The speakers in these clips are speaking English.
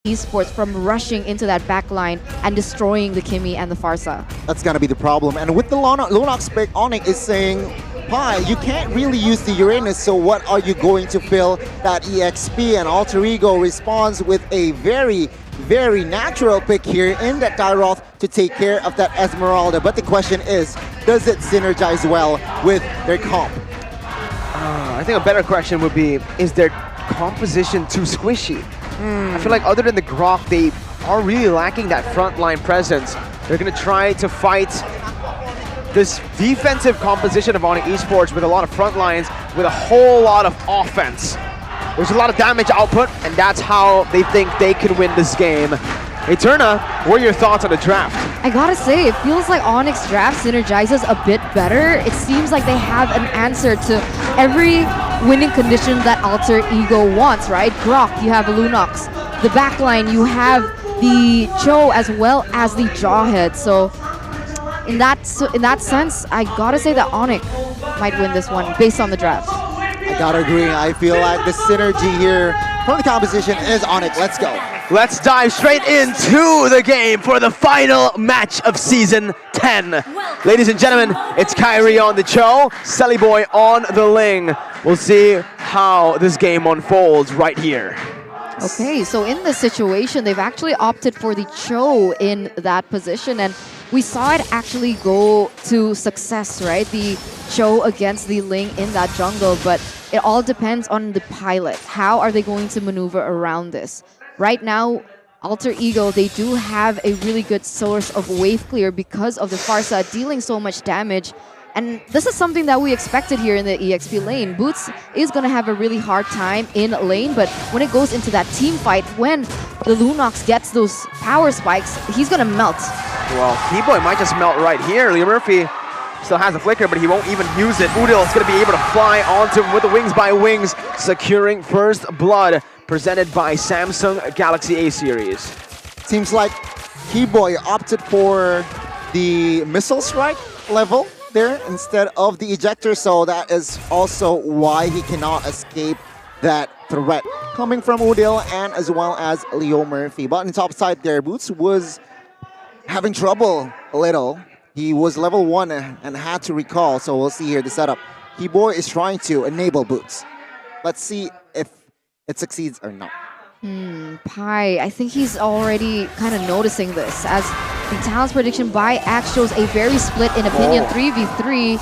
Esports from rushing into that back line and destroying the Kimi and the Farsa. That's gonna be the problem. And with the Lunox pick, ONIC is saying, Pi, you can't really use the Uranus, so what are you going to fill that EXP? And Alter Ego responds with a very, very natural pick here in that Tyroth to take care of that Esmeralda. But the question is, does it synergize well with their comp? I think a better question would be, is their composition too squishy? I feel like other than the Grok, they are really lacking that frontline presence. They're going to try to fight this defensive composition of ONIC Esports with a lot of front lines, with a whole lot of offense. There's a lot of damage output, and that's how they think they can win this game. Eterna, what are your thoughts on the draft? I gotta say, it feels like Onyx draft synergizes a bit better. It seems like they have an answer to every winning condition that Alter Ego wants, right? Grok, you have Lunox. The backline, you have the Cho as well as the Jawhead. So in that sense, I gotta say that ONIC might win this one based on the draft. I gotta agree. I feel like the synergy here from the composition is ONIC. Let's go. Let's dive straight into the game for the final match of Season 10. Ladies and gentlemen, it's Kyrie on the Cho, Selly Boy on the Ling. We'll see how this game unfolds right here. Okay, so in this situation, they've actually opted for the Cho in that position, and we saw it actually go to success, right? The Cho against the Ling in that jungle, but it all depends on the pilot. How are they going to maneuver around this? Right now, Alter Ego, they do have a really good source of wave clear because of the Farsa dealing so much damage. And this is something that we expected here in the EXP lane. Boots is going to have a really hard time in lane, but when it goes into that team fight, when the Lunox gets those power spikes, he's going to melt. Well, T-Boy might just melt right here. Leo Murphy still has a flicker, but he won't even use it. Udil is going to be able to fly onto him with the Wings by Wings, securing first blood, presented by Samsung Galaxy A series. Seems like T-Boy opted for the missile strike level there instead of the ejector, so that is also why he cannot escape that threat coming from Udil and as well as Leo Murphy. But on the top side there, Boots was having trouble a little. He was level 1 and had to recall, so we'll see here the setup. T-Boy is trying to enable Boots. Let's see if it succeeds or not. Pi, I think he's already kind of noticing this, as the talent's prediction by Axe shows a very split in opinion, 3v3.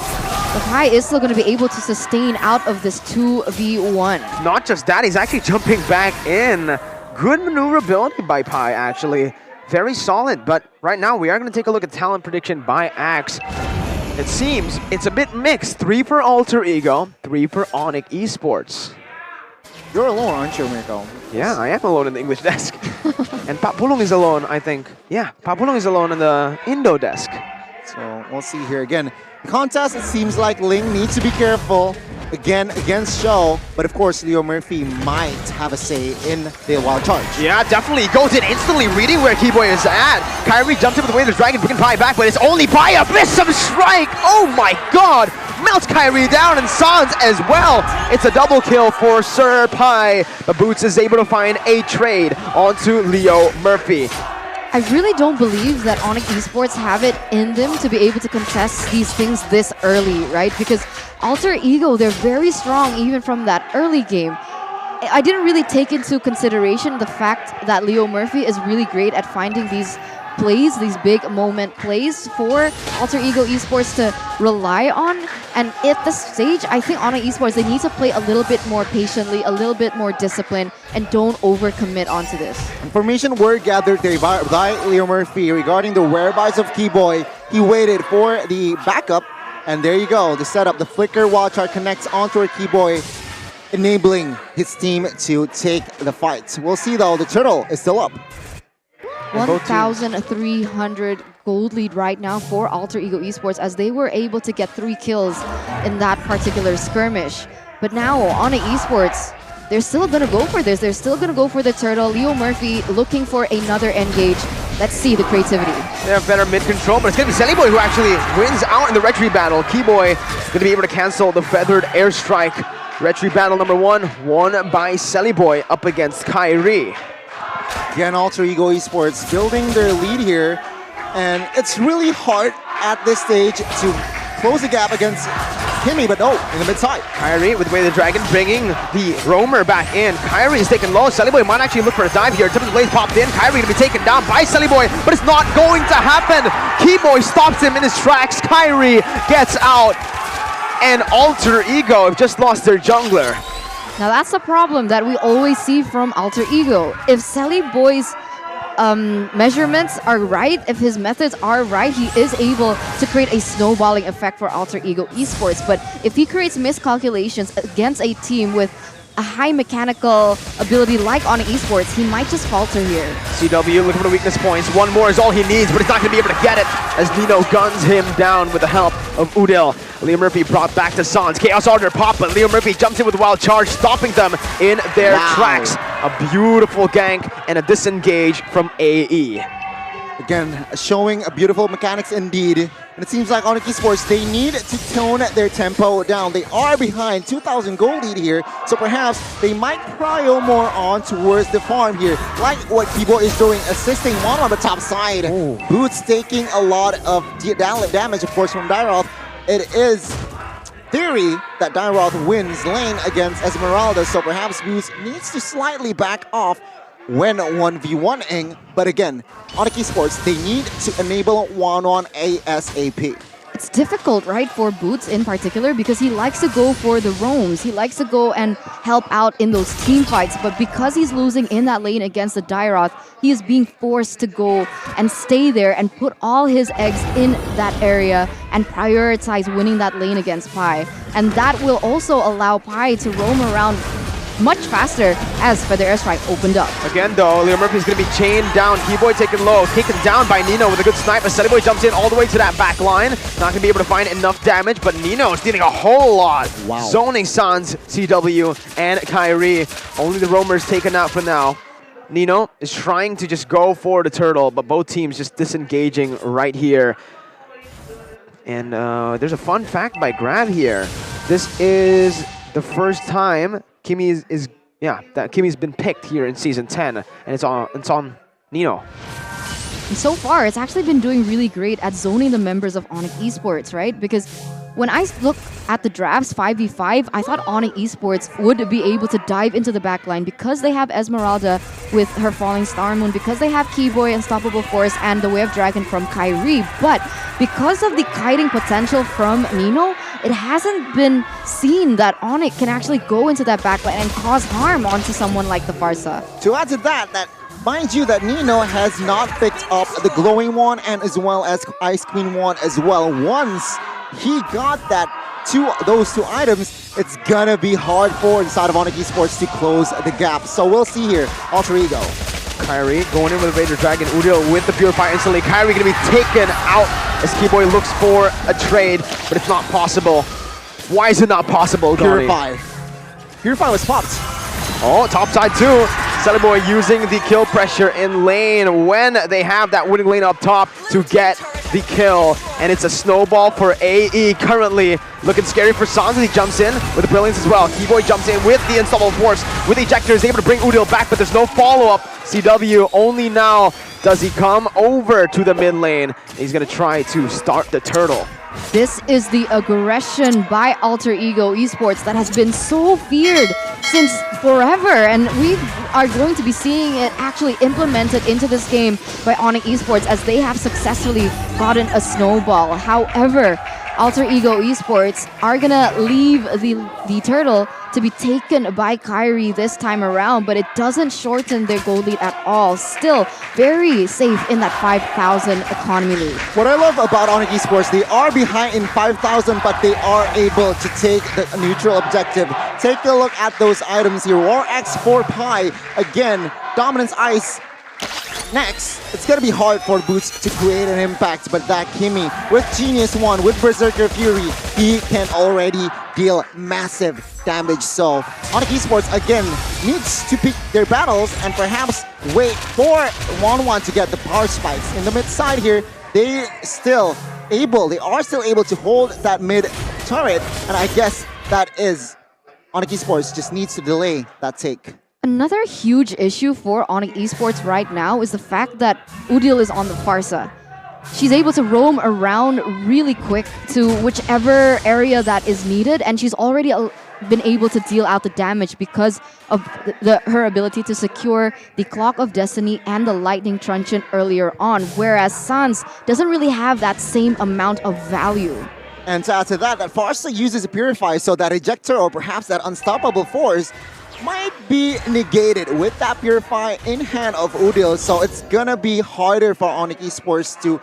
But Pi is still going to be able to sustain out of this 2v1. Not just that, he's actually jumping back in. Good maneuverability by Pi, actually. Very solid, but right now we are going to take a look at talent prediction by Axe. It seems it's a bit mixed. 3 for Alter Ego, 3 for ONIC Esports. You're alone, aren't you, Mirko? Yeah, I am alone in the English desk. And Pak Pulung is alone, I think. Yeah, Pak Pulung is alone in the Indo desk. So we'll see here again. The contest, it seems like Ling needs to be careful again against Show, but of course Leo Murphy might have a say in the wild charge. Yeah, definitely. Goes in instantly, reading where Keyboy is at. Kyrie jumps in with the way the Dragon picking Pi back, but it's only Pi up. Miss some strike! Oh my god! Melts Kyrie down and Sans as well. It's a double kill for Sir Pi, but Boots is able to find a trade onto Leo Murphy. I really don't believe that ONIC Esports have it in them to be able to contest these things this early, right? Because Alter Ego, they're very strong even from that early game. I didn't really take into consideration the fact that Leo Murphy is really great at finding these plays, these big moment plays for Alter Ego Esports to rely on. And at this stage, I think ONIC Esports, they need to play a little bit more patiently, a little bit more disciplined, and don't overcommit onto this. Information were gathered there by Leo Murphy regarding the whereabouts of Keyboy. He waited for the backup, and there you go. The setup, the flicker wild chart connects onto a Keyboy, enabling his team to take the fight. We'll see though, the turtle is still up. 1,300 gold lead right now for Alter Ego Esports, as they were able to get 3 kills in that particular skirmish. But now ONIC Esports, they're still going to go for this. They're still going to go for the turtle. Leo Murphy looking for another engage. Let's see the creativity. They have better mid-control, but it's going to be Selly Boy who actually wins out in the retry battle. Keyboy going to be able to cancel the feathered airstrike. Retry battle number 1, won by Selly Boy up against Kyrie. Again, Alter Ego Esports building their lead here. And it's really hard at this stage to close the gap against Kimmy, but oh, in the mid side. Kyrie with Way the Dragon bringing the roamer back in. Kyrie is taken low. Boy might actually look for a dive here. Tempest Blaze popped in. Kyrie gonna be taken down by Boy, but it's not going to happen. Boy stops him in his tracks. Kyrie gets out. And Alter Ego have just lost their jungler. Now that's the problem that we always see from Alter Ego. If Boy's measurements are right, if his methods are right, he is able to create a snowballing effect for Alter Ego Esports. But if he creates miscalculations against a team with a high mechanical ability like ONIC Esports, he might just falter here. CW looking for the weakness points. One more is all he needs, but he's not going to be able to get it as Nino guns him down with the help of Udil. Leo Murphy brought back to Sans. Chaos Order pop, but Leo Murphy jumps in with Wild Charge, stopping them in their tracks. A beautiful gank and a disengage from AE. Again, showing a beautiful mechanics indeed. And it seems like ONIC Esports, they need to tone their tempo down. They are behind 2,000 gold lead here, so perhaps they might prio more on towards the farm here, like what Kibo is doing, assisting one on the top side. Ooh. Boots taking a lot of damage, of course, from Dairoth. It is theory that Dairoth wins lane against Esmeralda, so perhaps Boots needs to slightly back off when 1v1ing, but again, ONIC Esports, they need to enable 1-on ASAP. It's difficult, right, for Boots in particular, because he likes to go for the roams. He likes to go and help out in those team fights, but because he's losing in that lane against the Dairoth, he is being forced to go and stay there and put all his eggs in that area and prioritize winning that lane against Pi. And that will also allow Pi to roam around much faster as Feather Airstrike opened up. Again though, Leo Murphy's going to be chained down. Keyboy taken low, taken down by Nino with a good snipe. Boy jumps in all the way to that back line. Not going to be able to find enough damage, but Nino is dealing a whole lot. Wow. Zoning Sans, CW, and Kyrie. Only the roamers taken out for now. Nino is trying to just go for the turtle, but both teams just disengaging right here. And there's a fun fact by Grab here. This is the first time Kimmy that Kimmy's been picked here in Season 10, and it's on Nino. And so far, it's actually been doing really great at zoning the members of ONIC Esports, right? Because when I look at the drafts 5v5, I thought ONIC Esports would be able to dive into the backline because they have Esmeralda with her Falling Star Moon, because they have Keyboy, Unstoppable Force, and the Way of Dragon from Kyrie. But because of the kiting potential from Nino, it hasn't been seen that ONIC can actually go into that backline and cause harm onto someone like the Farsa. To add to that mind you that Nino has not picked up the glowing one and as well as Ice Queen one as well. Once he got those two items, it's gonna be hard for the side of ONIC Esports to close the gap. So we'll see here. Alter Ego. Kyrie going in with a Vader Dragon. Udil with the Purify instantly. Kyrie gonna be taken out as Keyboy looks for a trade, but it's not possible. Why is it not possible, Donnie? Purify was popped. Oh, topside too. Boy using the kill pressure in lane when they have that winning lane up top to get the kill. And it's a snowball for AE currently. Looking scary for Sans as he jumps in with the Brilliance as well. Keyboy jumps in with the Unstoppable Force. With the Ejector is able to bring Udil back, but there's no follow-up. CW only now does he come over to the mid lane. He's going to try to start the turtle. This is the aggression by Alter Ego Esports that has been so feared since forever, and we are going to be seeing it actually implemented into this game by ONIC Esports as they have successfully gotten a snowball. However, Alter Ego Esports are gonna leave the turtle to be taken by Kyrie this time around, but it doesn't shorten their goal lead at all. Still very safe in that 5,000 economy lead. What I love about ONIC Esports, they are behind in 5,000, but they are able to take the neutral objective. Take a look at those items here. War X for Pi. Again, Dominance Ice. Next, it's gonna be hard for Boots to create an impact, but that Kimmy with Genius 1, with Berserker Fury, he can already deal massive damage. So ONIC Esports again needs to pick their battles and perhaps wait for 1-1 to get the power spikes. In the mid side here, they are still able to hold that mid turret, and I guess that is ONIC Esports just needs to delay that take. Another huge issue for ONIC Esports right now is the fact that Udil is on the Farsa. She's able to roam around really quick to whichever area that is needed, and she's already been able to deal out the damage because of her ability to secure the Clock of Destiny and the Lightning Truncheon earlier on, whereas Sans doesn't really have that same amount of value. And to add to that, Farsa uses a Purify, so that Ejector or perhaps that Unstoppable Force might be negated with that Purify in hand of Udil, so it's gonna be harder for ONIC Esports to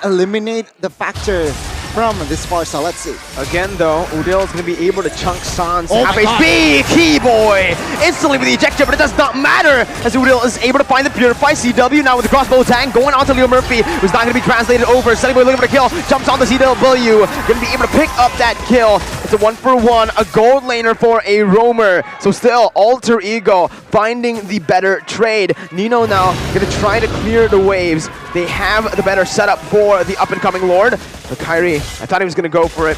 eliminate the factor from this Farsa. Let's see. Again, though, Udil is going to be able to chunk Sans. Oh Half my God. HP, Keyboy! Instantly with the ejector, but it does not matter as Udil is able to find the Purify. CW now with the crossbow tank going on to Leo Murphy, who's not going to be translated over. Sunnyboy looking for a kill, jumps on the CW, going to be able to pick up that kill. It's a 1-for-1, a gold laner for a roamer. So still, Alter Ego finding the better trade. Nino now going to try to clear the waves. They have the better setup for the up-and-coming Lord. But Kyrie, I thought he was going to go for it.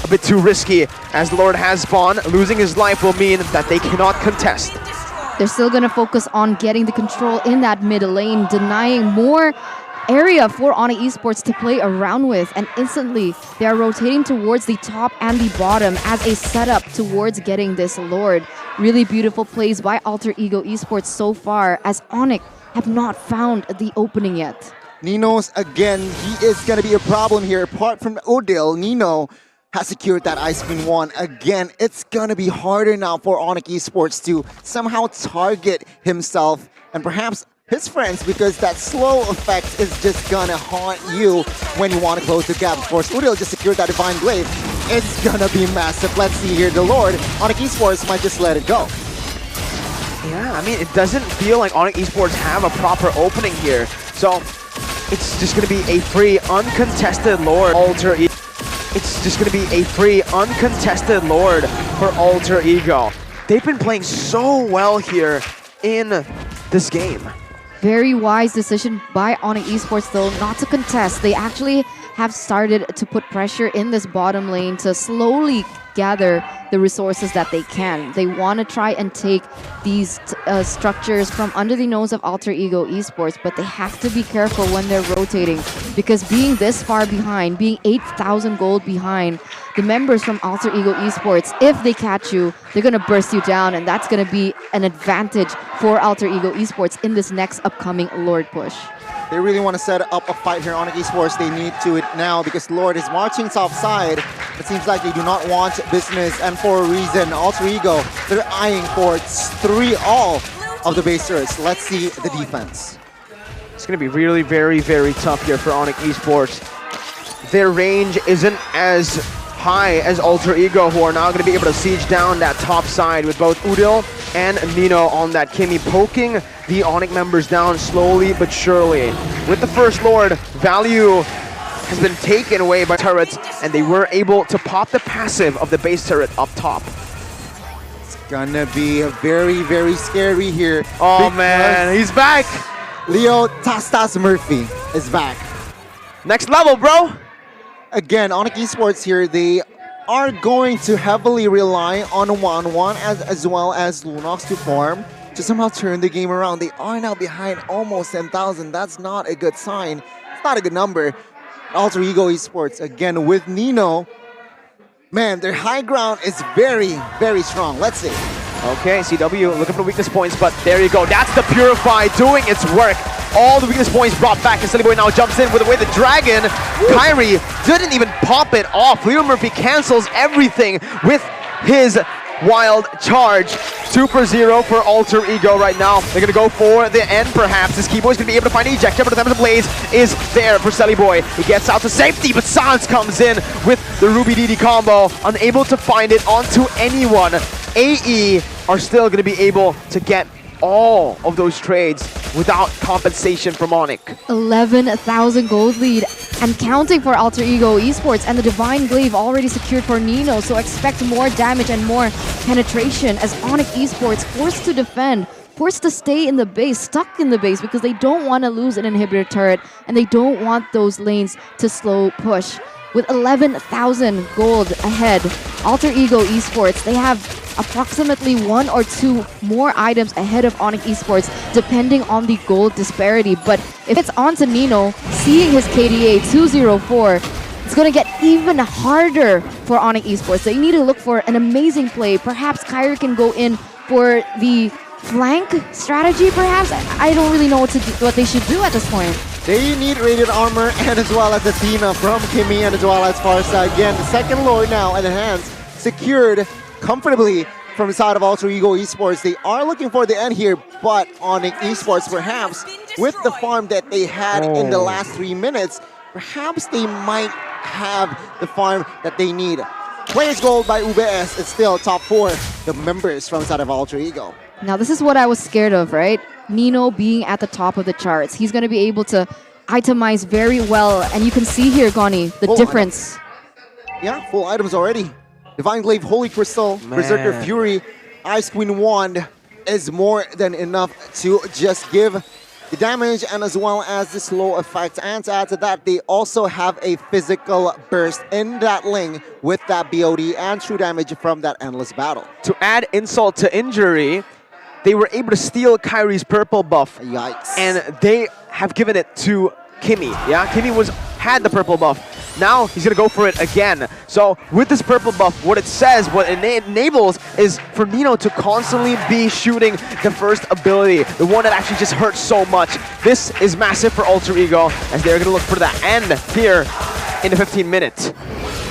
A bit too risky, as the Lord has spawn. Losing his life will mean that they cannot contest. They're still going to focus on getting the control in that mid lane, denying more area for ONIC Esports to play around with, and instantly they are rotating towards the top and the bottom as a setup towards getting this Lord. Really beautiful plays by Alter Ego Esports so far, as ONIC have not found the opening yet. Nino's again, he is going to be a problem here. Apart from Udil, Nino has secured that Ice Queen 1. Again, it's going to be harder now for ONIC Esports to somehow target himself and perhaps his friends, because that slow effect is just going to haunt you when you want to close the gap. Of course, Udil just secured that Divine Glaive. It's going to be massive. Let's see here. The Lord, ONIC Esports might just let it go. Yeah, I mean, it doesn't feel like ONIC Esports have a proper opening here. So it's just going to be a free, uncontested Lord. It's just going to be a free, uncontested Lord for Alter Ego. They've been playing so well here in this game. Very wise decision by ONIC Esports, though, not to contest. They actually have started to put pressure in this bottom lane to slowly gather the resources that they can. They want to try and take these structures from under the nose of Alter Ego Esports, but they have to be careful when they're rotating, because being this far behind, being 8,000 gold behind, the members from Alter Ego Esports, if they catch you, they're going to burst you down, and that's going to be an advantage for Alter Ego Esports in this next upcoming Lord push. They really want to set up a fight here on ONIC Esports. They need to it now because Lord is marching top side. It seems like they do not want business, and for a reason. Alter Ego, they're eyeing for 3 all of the base turrets. Let's see the defense. It's going to be really very, very tough here for ONIC Esports. Their range isn't as high as Alter Ego, who are now going to be able to siege down that top side with both Udil and Nino on that Kimmy, poking the ONIC members down slowly but surely. With the first Lord, value has been taken away by turrets, and they were able to pop the passive of the base turret up top. It's gonna be very, very scary here. Oh man, he's back! Leo Tastas Murphy is back. Next level, bro! Again, ONIC Esports here, they are going to heavily rely on 1-1 as well as Lunox to farm to somehow turn the game around. They are now behind almost 10,000. That's not a good sign. It's not a good number. Alter Ego Esports, again with Nino. Man, their high ground is very, very strong. Let's see. Okay, CW looking for weakness points, but there you go. That's the Purify doing its work. All the weakness points brought back, and Sunnyboy now jumps in with the dragon. Kyrie didn't even pop it off. Leo Murphy cancels everything with his wild charge. 2-0 for Alter Ego right now. They're going to go for the end, perhaps. This Keyboy's going to be able to find ejector, but the Tempest Blaze is there for Sellyboy. He gets out to safety, but Sans comes in with the Ruby DD combo, unable to find it onto anyone. AE are still going to be able to get all of those trades without compensation from ONIC. 11,000 gold lead and counting for Alter Ego Esports, and the Divine Glaive already secured for Nino, so expect more damage and more penetration as ONIC Esports forced to defend, forced to stay in the base, stuck in the base, because they don't want to lose an inhibitor turret and they don't want those lanes to slow push. With 11,000 gold ahead, Alter Ego Esports, they have approximately 1 or 2 more items ahead of ONIC Esports, depending on the gold disparity. But if it's on to Nino, seeing his KDA 204, it's going to get even harder for ONIC Esports. They need to look for an amazing play. Perhaps Kyrie can go in for the flank strategy, perhaps? I don't really know what they should do at this point. They need Radiant Armor and as well as Athena from Kimmy and as well as Farsa. Again, the second lord now in the hands, secured comfortably from the side of Alter Ego Esports. They are looking for the end here, but ONIC Esports perhaps with the farm that they had in the last 3 minutes, perhaps they might have the farm that they need. Players Gold by UBS is still top 4, the members from the side of Alter Ego. Now, this is what I was scared of, right? Nino being at the top of the charts. He's going to be able to itemize very well. And you can see here, Goni, the full difference. Yeah, full items already. Divine Glaive, Holy Crystal, Berserker Fury, Ice Queen Wand is more than enough to just give the damage and as well as the slow effect. And to add to that, they also have a physical burst in that Ling with that BOD and true damage from that Endless Battle. To add insult to injury, they were able to steal Kyrie's purple buff. Yikes. And they have given it to Kimmy. Yeah, Kimmy had the purple buff. Now he's gonna go for it again. So with this purple buff, what it says, what it enables is for Nino to constantly be shooting the first ability, the one that actually just hurts so much. This is massive for Alter Ego as they're gonna look for that end here in the 15 minutes.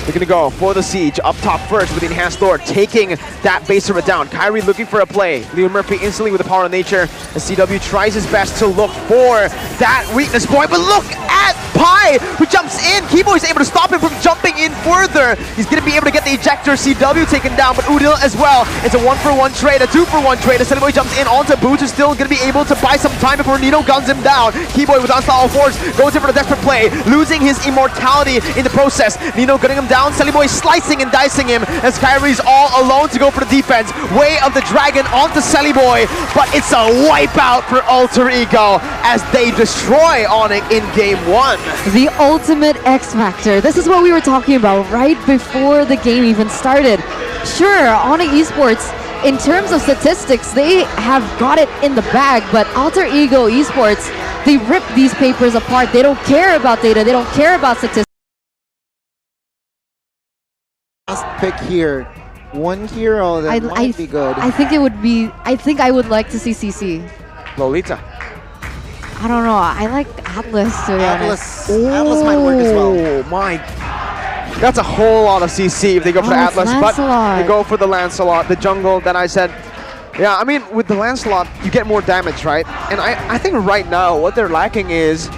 They're gonna go for the siege up top first with the Enhanced Lord, taking that base of it down. Kyrie looking for a play. Leo Murphy instantly with the power of nature. As CW tries his best to look for that weakness point, but look at Pi, who jumps in. Kibo is able to stop him from jumping in further. He's gonna be able to get the ejector. CW taken down, but Udil as well. It's a 1-for-1 trade, a 2-for-1 trade. As Boy jumps in onto Boots, who's still gonna be able to buy some time before Nino guns him down. Keyboy with Unstoppable Force goes in for the desperate play, losing his immortality in the process. Nino getting him down. Boy slicing and dicing him as Kyrie's all alone to go for the defense. Way of the Dragon onto Boy, but it's a wipeout for Alter Ego as they destroy ONIC in game 1. The ultimate X Factor. This is what we were talking about right before the game even started. Sure, ONIC Esports, in terms of statistics, they have got it in the bag, but Alter Ego Esports, they rip these papers apart. They don't care about data. They don't care about statistics. Last pick here. One hero that might be good. I think I would like to see CC. Lolita. I don't know. I like Atlas, to be honest. Atlas might work as well. Oh my. That's a whole lot of CC if they go for the Atlas, but they go for the Lancelot, the jungle that I said. Yeah, I mean, with the Lancelot, you get more damage, right? And I think right now what they're lacking is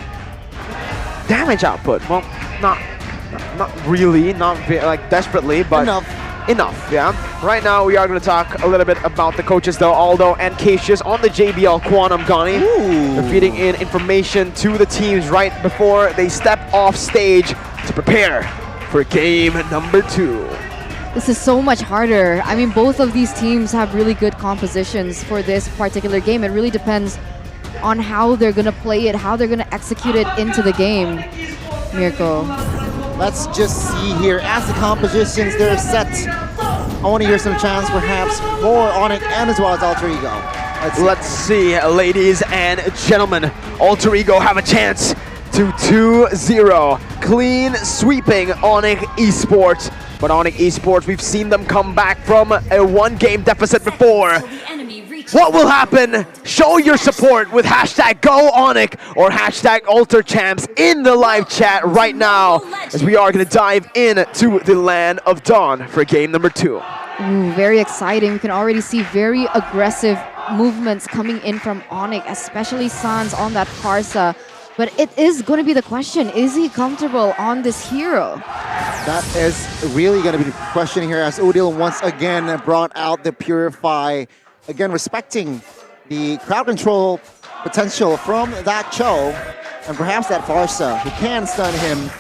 damage output. Well, not really, not like desperately, but enough, yeah. Right now we are going to talk a little bit about the coaches though, Aldo and Cassius on the JBL Quantum Gani. They're feeding in information to the teams right before they step off stage to prepare for game number 2. This is so much harder. I mean, both of these teams have really good compositions for this particular game. It really depends on how they're going to play it, how they're going to execute it into the game. Mirko. Let's just see here as the compositions they're set. I want to hear some chants perhaps for ONIC and as well as Alter Ego. Let's see, ladies and gentlemen. Alter Ego have a chance to 2-0. Clean sweeping ONIC Esports. But ONIC Esports, we've seen them come back from a 1-game deficit before. What will happen? Show your support with hashtag GoONIC or hashtag AlterChamps in the live chat right now as we are going to dive into the land of Dawn for game number 2. Ooh, very exciting. We can already see very aggressive movements coming in from ONIC, especially Sans on that Farsa. But it is going to be the question, is he comfortable on this hero? That is really going to be the question here as Udil once again brought out the Purify. Again, respecting the crowd control potential from that Cho and perhaps that Farsa who can stun him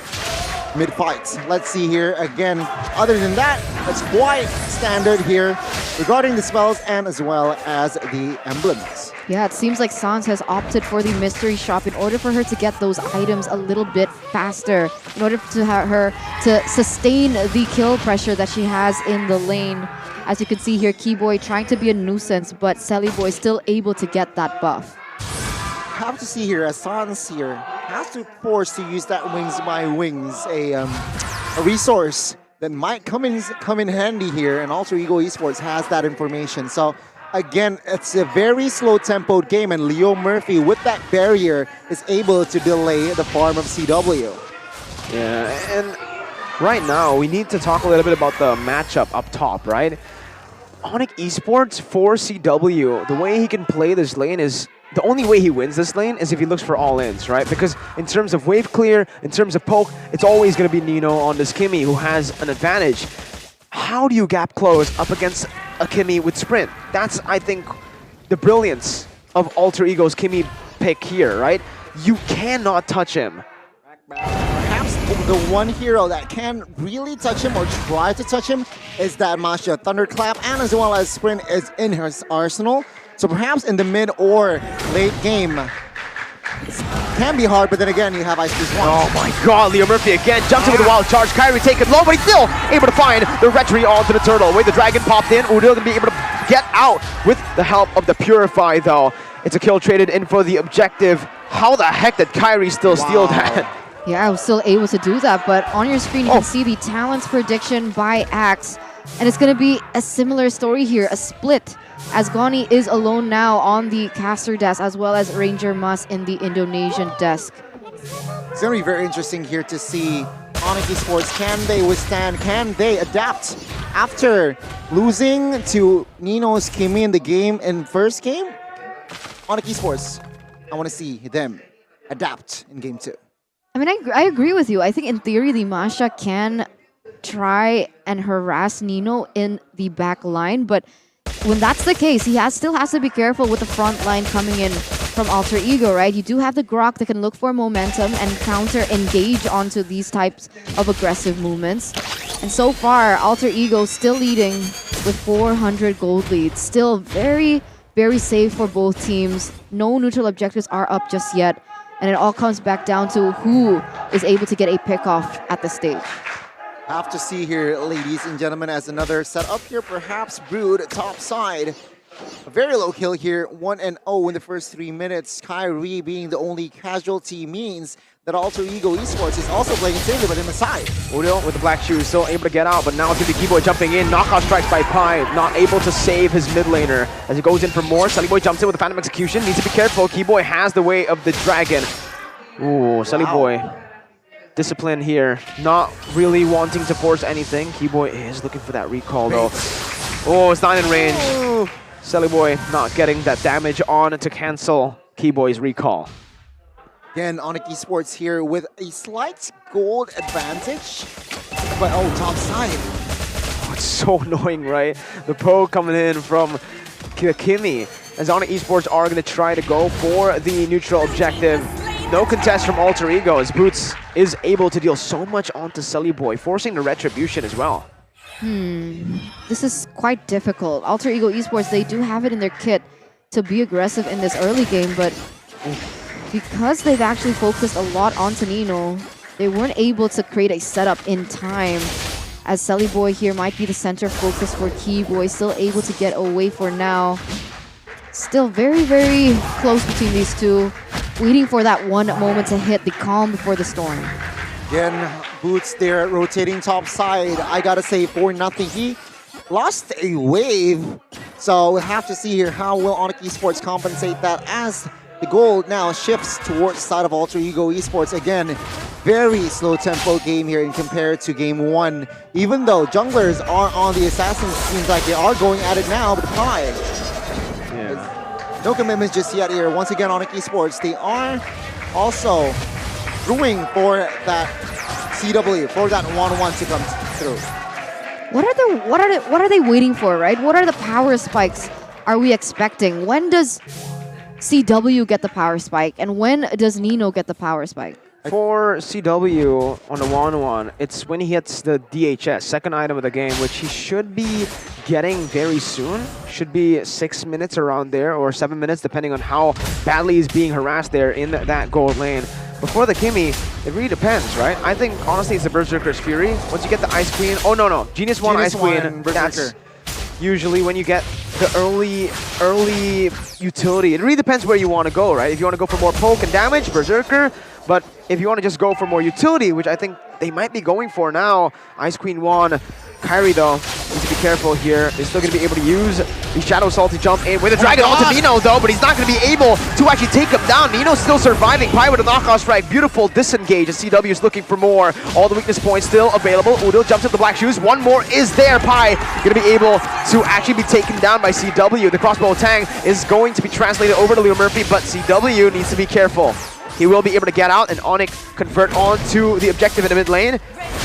mid-fight. Let's see here again. Other than that, it's quite standard here regarding the spells and as well as the emblems. Yeah, it seems like Sans has opted for the mystery shop in order for her to get those items a little bit faster, in order to have her to sustain the kill pressure that she has in the lane. As you can see here, Keyboy trying to be a nuisance, but Sellyboy still able to get that buff. Have to see here as Sans here has to force to use that wings by wings, a resource that might come in handy here, and Alter Ego Esports has that information. So again, it's a very slow tempoed game, and Leo Murphy with that barrier is able to delay the farm of CW. Yeah, and right now we need to talk a little bit about the matchup up top, right? ONIC Esports for CW, the way he can play this lane is, the only way he wins this lane is if he looks for all-ins, right? Because in terms of wave clear, in terms of poke, it's always going to be Nino on this Kimmy who has an advantage. How do you gap close up against a Kimmy with sprint? That's, I think, the brilliance of Alter Ego's Kimmy pick here, right? You cannot touch him. Perhaps the one hero that can really touch him or try to touch him is that Masha Thunderclap, and as well as Sprint is in his arsenal. So perhaps in the mid or late game, it can be hard, but then again, you have Ice Beast 1. Oh my god, Leo Murphy again jumps in with a wild charge. Kyrie taken low, but he's still able to find the retry onto the turtle. Wait, the dragon popped in. Udil gonna be able to get out with the help of the Purify, though. It's a kill traded in for the objective. How the heck did Kyrie still steal that? Yeah, I was still able to do that, but on your screen you can see the talents prediction by Axe, and it's going to be a similar story here, a split, as Goni is alone now on the caster desk, as well as Ranger Mas in the Indonesian desk. It's going to be very interesting here to see ONIC Esports. Can they withstand? Can they adapt? After losing to Nino's Kimmy in the game in first game, ONIC Esports, I want to see them adapt in game 2. I mean, I agree with you. I think in theory, the Masha can try and harass Nino in the back line, but when that's the case, he still has to be careful with the front line coming in from Alter Ego, right? You do have the Grok that can look for momentum and counter-engage onto these types of aggressive movements. And so far, Alter Ego still leading with 400 gold leads. Still very, very safe for both teams. No neutral objectives are up just yet. And it all comes back down to who is able to get a pick-off at the stage. Have to see here, ladies and gentlemen, as another setup here, perhaps Brood top side. A very low kill here, 1-0 in the first 3 minutes. Kyrie being the only casualty means that Alter Ego Esports is also playing safely, but in the side. Udil with the black shoes, still able to get out, but now it's going to be Keyboy jumping in. Knockout strikes by Pi, not able to save his mid laner. As he goes in for more, Sellyboy jumps in with the Phantom Execution. Needs to be careful. Keyboy has the way of the dragon. Ooh, Sellyboy. Discipline here. Not really wanting to force anything. Keyboy is looking for that recall, though. Oh, it's not in range. Sellyboy not getting that damage on to cancel Keyboy's recall. Again, ONIC Esports here with a slight gold advantage. But oh, top side. Oh, it's so annoying, right? The poke coming in from Kimmy. As ONIC Esports are going to try to go for the neutral objective. No contest from Alter Ego as Boots is able to deal so much onto Sellyboy, forcing the retribution as well. This is quite difficult. Alter Ego Esports, they do have it in their kit to be aggressive in this early game, but because they've actually focused a lot on Nino, they weren't able to create a setup in time. As Sellyboy here might be the center focus for Keyboy, still able to get away for now. Still very, very close between these two. Waiting for that one moment to hit the calm before the storm. Again, Boots there rotating top side. I gotta say 4-0. He lost a wave. So we'll have to see here how will ONIC Esports compensate that as the goal now shifts towards the side of Alter Ego Esports. Again, very slow tempo game here in compared to game 1. Even though junglers are on the assassins, it seems like they are going at it now, but Pi. No commitments just yet here. Once again, ONIC Esports, they are also brewing for that CW, for that 1-1 to come through. What are they waiting for, right? What are the power spikes are we expecting? When does CW get the power spike, and when does Nino get the power spike? For CW on the 1-1, it's when he hits the DHS, second item of the game, which he should be getting very soon. Should be 6 minutes around there, or 7 minutes, depending on how badly he's being harassed there in that gold lane. Before the Kimmy, it really depends, right? I think, honestly, it's the Berserker's Fury. Once you get the Ice Queen... Oh, no. Genius 1 Ice Queen, that's usually when you get the early utility. It really depends where you want to go, right? If you want to go for more poke and damage, Berserker. But if you want to just go for more utility, which I think they might be going for now, Ice Queen 1. Kairi, though, needs to be careful here. They're still going to be able to use the Shadow Assault to jump in with a Dragon onto Nino, though, but he's not going to be able to actually take him down. Nino's still surviving. Pi with a knockoff strike. Beautiful disengage as CW is looking for more. All the weakness points still available. Udo jumps up the Black Shoes. One more is there. Pi going to be able to actually be taken down by CW. The crossbow Tang is going to be translated over to Leo Murphy, but CW needs to be careful. He will be able to get out, and ONIC convert onto the objective in the mid lane.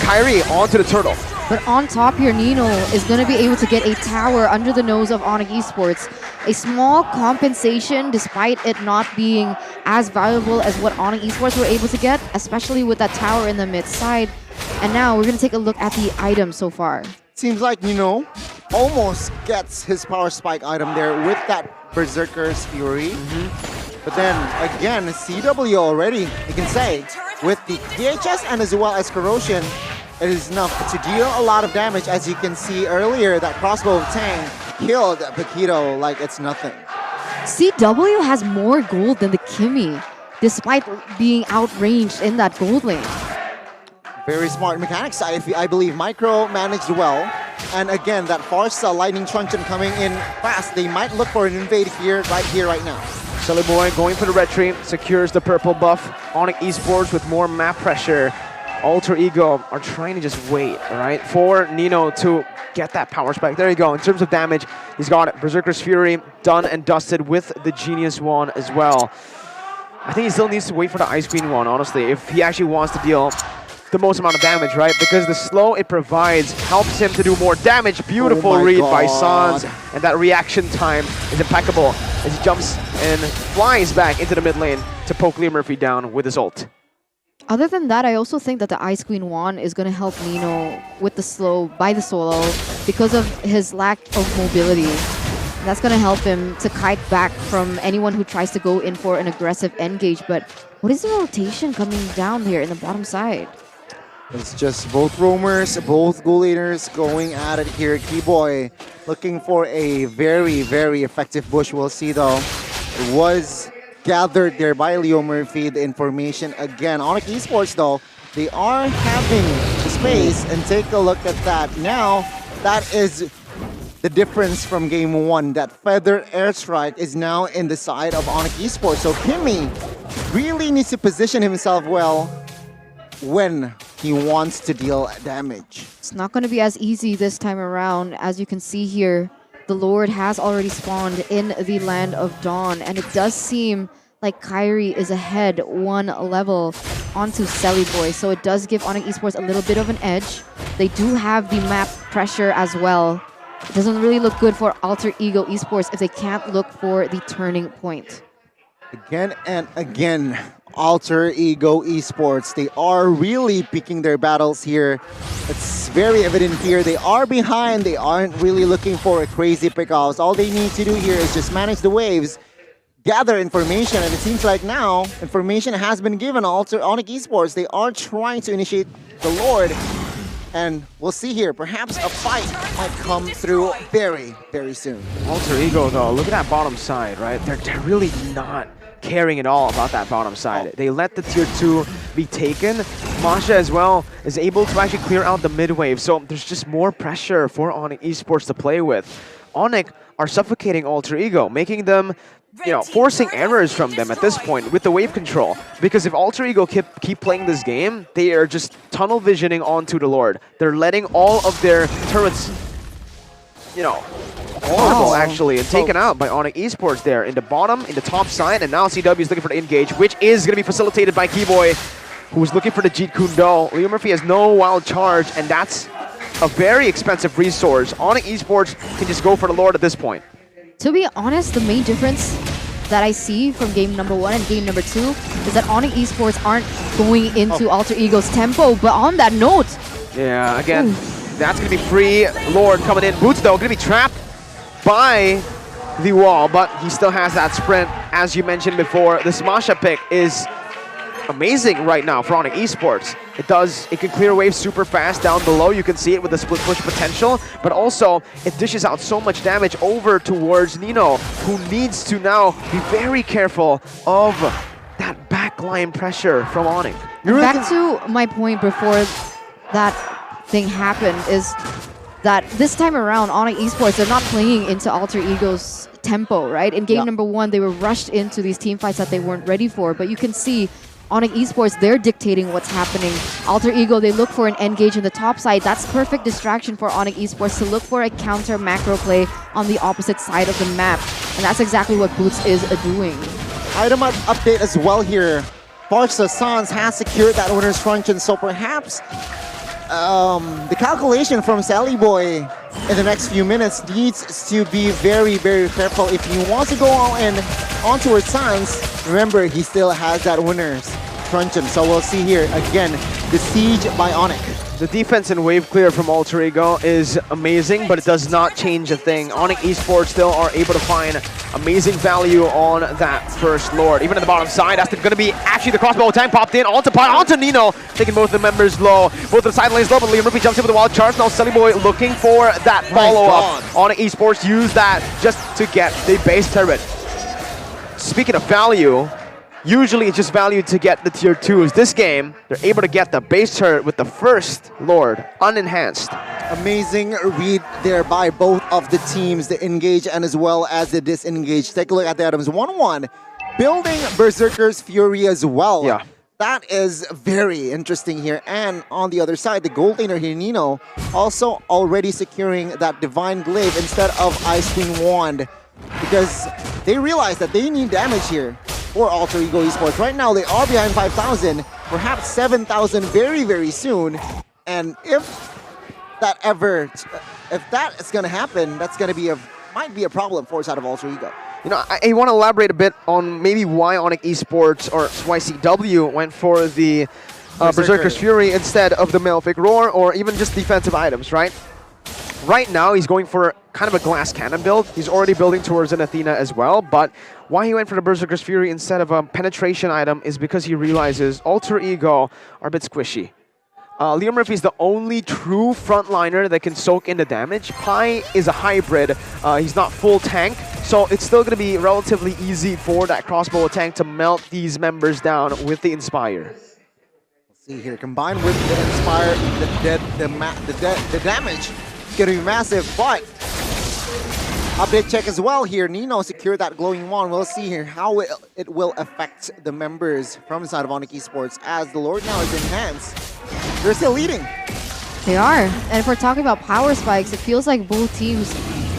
Kairi onto the turtle. But on top here, Nino is going to be able to get a tower under the nose of ONIC Esports. A small compensation despite it not being as valuable as what ONIC Esports were able to get, especially with that tower in the mid side. And now we're going to take a look at the items so far. Seems like Nino almost gets his power spike item there with that Berserker's Fury. But then again, CW already, you can say, with the DHS and as well as Corrosion, it is enough to deal a lot of damage. As you can see earlier, that crossbow Tang killed Paquito like it's nothing. CW has more gold than the Kimmy, despite being outranged in that gold lane. Very smart mechanics. I believe Micro managed well. And again, that Farsa Lightning Truncheon coming in fast. They might look for an invade here, right now. Sully Boy going for the red tree, secures the purple buff. ONIC Esports with more map pressure. Alter Ego are trying to just wait, all right, for Nino to get that power spike. There you go. In terms of damage, he's got it. Berserker's Fury done and dusted with the Genius 1 as well. I think he still needs to wait for the Ice Queen 1, honestly, if he actually wants to deal the most amount of damage, right? Because the slow it provides helps him to do more damage. Beautiful read by Sans, and that reaction time is impeccable as he jumps and flies back into the mid lane to poke Leo Murphy down with his ult. Other than that, I also think that the Ice Queen 1 is going to help Nino with the slow by the solo because of his lack of mobility. That's going to help him to kite back from anyone who tries to go in for an aggressive engage. But what is the rotation coming down here in the bottom side? It's just both roamers, both goal leaders going at it here. Keyboy looking for a very, very effective bush. We'll see though. It was gathered there by Leo Murphy, the information again. ONIC Esports though, they are having the space, and take a look at that. Now, that is the difference from game 1. That Feather Airstrike is now in the side of ONIC Esports. So Kimmy really needs to position himself well when he wants to deal damage. It's not going to be as easy this time around. As you can see here, the Lord has already spawned in the Land of Dawn, and it does seem like Kairi is ahead 1 level onto Selly Boy, so it does give ONIC Esports a little bit of an edge. They do have the map pressure as well. It doesn't really look good for Alter Ego Esports if they can't look for the turning point. Again and again, Alter Ego Esports, they are really picking their battles here. It's very evident here. They are behind. They aren't really looking for a crazy pickoffs. All they need to do here is just manage the waves, gather information, and it seems like now information has been given. ONIC Esports, they are trying to initiate the Lord. And we'll see here, perhaps a fight might come through very, very soon. Alter Ego though, look at that bottom side, right? They're really not caring at all about that bottom side. They let the tier 2 be taken. Masha as well is able to actually clear out the mid wave, so there's just more pressure for ONIC Esports to play with. ONIC are suffocating Alter Ego, making them, forcing errors from them at this point with the wave control. Because if Alter Ego keep playing this game, they are just tunnel visioning onto the Lord. They're letting all of their turrets, vulnerable actually, and taken out by ONIC Esports there in the bottom, in the top side, and now CW is looking for the engage, which is going to be facilitated by Keyboy, who's looking for the Jeet Kune Do. Leo Murphy has no wild charge, and that's a very expensive resource. ONIC Esports can just go for the Lord at this point. To be honest, the main difference that I see from game number 1 and game number 2 is that ONIC Esports aren't going into Alter Ego's tempo. But on that note, yeah, again, that's going to be free. Lord coming in. Boots, though, going to be trapped by the wall, but he still has that sprint. As you mentioned before, the Smasha pick is amazing right now for ONIC Esports. It can clear waves super fast down below. You can see it with the split push potential, but also it dishes out so much damage over towards Nino, who needs to now be very careful of that backline pressure from ONIC. Back to my point before that thing happened is that this time around, ONIC Esports, they're not playing into Alter Ego's tempo, right? In game number 1, they were rushed into these team fights that they weren't ready for, but you can see ONIC Esports, they're dictating what's happening. Alter Ego, they look for an engage in the top side. That's perfect distraction for ONIC Esports to look for a counter macro play on the opposite side of the map. And that's exactly what Boots is doing. Item update as well here. Barca Sans has secured that winner's truncheon, so perhaps the calculation from Sally Boy in the next few minutes needs to be very, very careful. If he wants to go all in on towards Sans, remember, he still has that winner's truncheon. So we'll see here, again, the siege by ONIC. The defense and wave clear from Alter Ego is amazing, but it does not change a thing. ONIC Esports still are able to find amazing value on that first Lord. Even at the bottom side, that's going to be actually the crossbow tank popped in onto Nino, taking both the members low. Both of the side lanes low, but Liam Murphy jumps in with the wild charge. Now Sully Boy looking for that follow-up. ONIC Esports use that just to get the base turret. Speaking of value, usually it's just valued to get the tier 2s. This game, they're able to get the base turret with the first Lord, unenhanced. Amazing read there by both of the teams, the engage and as well as the disengage. Take a look at the items. 1-1, building Berserker's Fury as well. Yeah. That is very interesting here. And on the other side, the gold laner here, Nino, also already securing that Divine Glaive instead of Ice Queen Wand, because they realize that they need damage here for Alter Ego Esports. Right now, they are behind 5,000, perhaps 7,000 very, very soon. And if that is going to happen, that's going to be might be a problem for side of Alter Ego. You know, I want to elaborate a bit on maybe why ONIC Esports or YCW went for the Berserker's Fury instead of the Malefic Roar or even just defensive items, right? Right now, he's going for kind of a glass cannon build. He's already building towards an Athena as well, but why he went for the Berserker's Fury instead of a penetration item is because he realizes Alter Ego are a bit squishy. Liam Murphy is the only true frontliner that can soak in the damage. Pi is a hybrid. He's not full tank, so it's still going to be relatively easy for that crossbow tank to melt these members down with the Inspire. Let's see here, combined with the Inspire, the damage is going to be massive, but update check as well here. Nino secured that glowing wand. We'll see here how it will affect the members from the side of ONIC Esports as the Lord now is enhanced. They're still leading. They are. And if we're talking about power spikes, it feels like both teams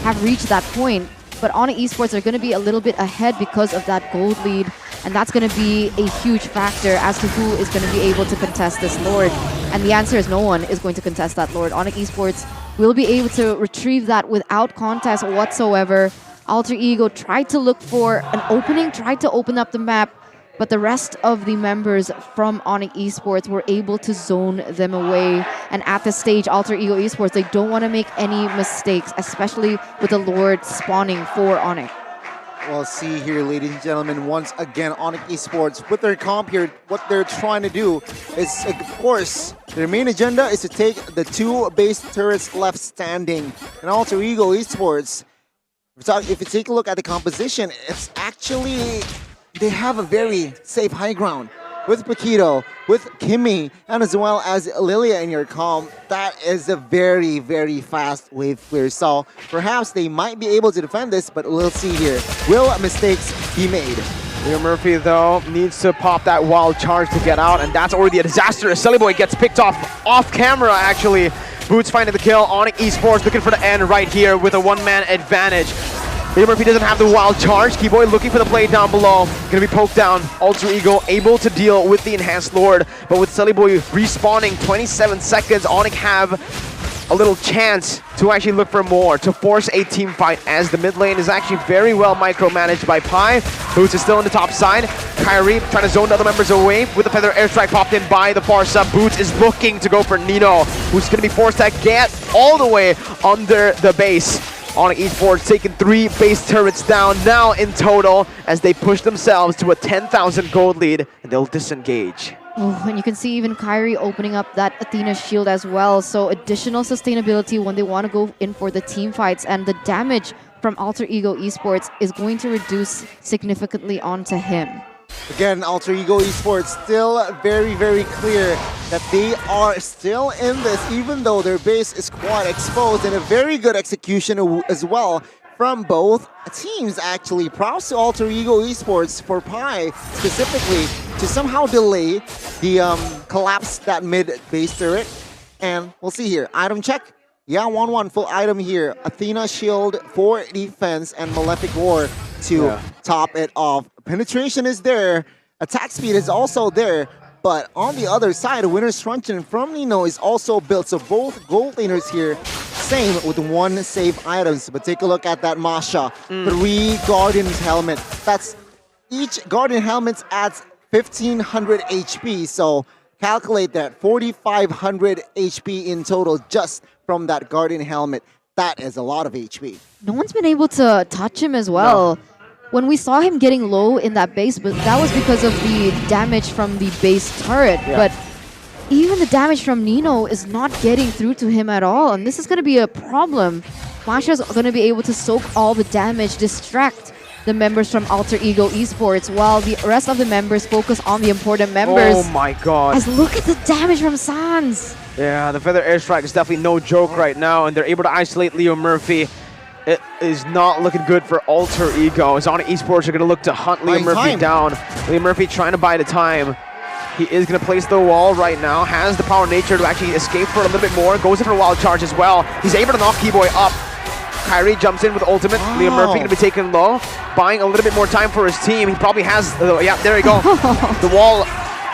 have reached that point. But ONIC Esports are going to be a little bit ahead because of that gold lead. And that's going to be a huge factor as to who is going to be able to contest this Lord. And the answer is no one is going to contest that Lord. ONIC Esports will be able to retrieve that without contest whatsoever. Alter Ego tried to look for an opening, tried to open up the map, but the rest of the members from ONIC Esports were able to zone them away. And at this stage, Alter Ego Esports, they don't want to make any mistakes, especially with the Lord spawning for ONIC. We'll see here, ladies and gentlemen, once again, ONIC Esports, with their comp here, what they're trying to do is, of course, their main agenda is to take the 2 base turrets left standing. And Alter Ego Esports, if you take a look at the composition, it's actually, they have a very safe high ground. With Paquito, with Kimmy, and as well as Lilia in your comp, that is a very, very fast wave clear. So perhaps they might be able to defend this, but we'll see here. Will mistakes be made? Liam Murphy, though, needs to pop that wild charge to get out, and that's already a disaster. Sully Boy gets picked off camera, actually. Boots finding the kill. ONIC Esports looking for the end right here with a one-man advantage. Liam Murphy doesn't have the wild charge. Keyboy looking for the play down below. Gonna be poked down. Alter Ego able to deal with the enhanced Lord, but with Sully Boy respawning 27 seconds, ONIC have a little chance to actually look for more, to force a team fight, as the mid lane is actually very well micromanaged by Pi. Boots is still on the top side. Kyrie trying to zone the other members away with the feather airstrike popped in by the far sub. Boots is looking to go for Nino, who's going to be forced to get all the way under the base. ONIC Esports taking 3 base turrets down now in total as they push themselves to a 10,000 gold lead, and they'll disengage. Oh, and you can see even Kyrie opening up that Athena shield as well. So additional sustainability when they want to go in for the team fights, and the damage from Alter Ego Esports is going to reduce significantly onto him. Again, Alter Ego Esports still very, very clear that they are still in this, even though their base is quite exposed, and a very good execution as well from both teams, actually. Props to Alter Ego Esports for Pi specifically to somehow delay the collapse that mid base turret. And we'll see here. Item check. Yeah, 1-1 full item here. Athena shield for defense and Malefic War to top it off. Penetration is there. Attack speed is also there. But on the other side, Winner's Truncheon from Nino is also built. So both gold laners here, same with 1 save items. But take a look at that Masha. 3 Guardian's helmet. That's each Guardian helmet adds 1500 HP. So calculate that, 4500 HP in total just from that Guardian helmet. That is a lot of HP. No one's been able to touch him as well. No. When we saw him getting low in that base, but that was because of the damage from the base turret. Yeah. But even the damage from Nino is not getting through to him at all, and this is going to be a problem. Masha's going to be able to soak all the damage, distract the members from Alter Ego Esports, while the rest of the members focus on the important members. Oh my god. As look at the damage from Sans. Yeah, the feather airstrike is definitely no joke right now, and they're able to isolate Leo Murphy. It is not looking good for Alter Ego, as ONIC Esports are going to look to hunt Leo Murphy down. Leo Murphy trying to buy the time. He is going to place the wall right now, has the power nature to actually escape for a little bit more, goes in for a wild charge as well. He's able to knock Keyboy up. Kyrie jumps in with ultimate. Leo Murphy going to be taken low, buying a little bit more time for his team. He probably has, yeah, there you go. The wall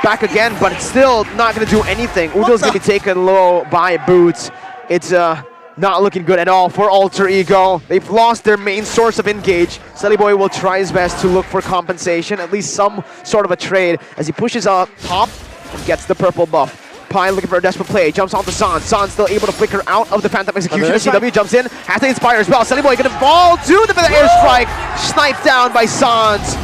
back again, but it's still not going to do anything. Udo's going to be taken low by Boots. It's not looking good at all for Alter Ego. They've lost their main source of engage. Boy will try his best to look for compensation, at least some sort of a trade, as he pushes up top and gets the purple buff. Pi looking for a desperate play, jumps onto Sans. Sans still able to flicker out of the Phantom Execution. CW jumps in, has to inspire as well. Boy gonna fall to the airstrike, sniped down by Sans.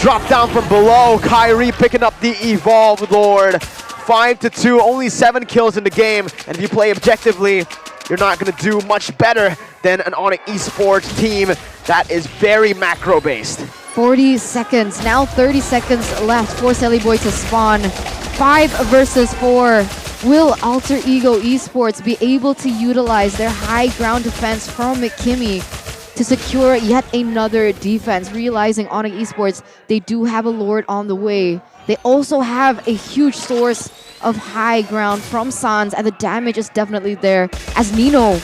Drop down from below. Kyrie picking up the Evolve Lord. 5-2, only 7 kills in the game, and if you play objectively, you're not going to do much better than an ONIC Esports team that is very macro-based. 40 seconds, now 30 seconds left for Boy to spawn. 5 versus 4. Will Alter Ego Esports be able to utilize their high ground defense from McKimmy to secure yet another defense? Realizing ONIC Esports, they do have a Lord on the way. They also have a huge source of high ground from Sans, and the damage is definitely there as Nino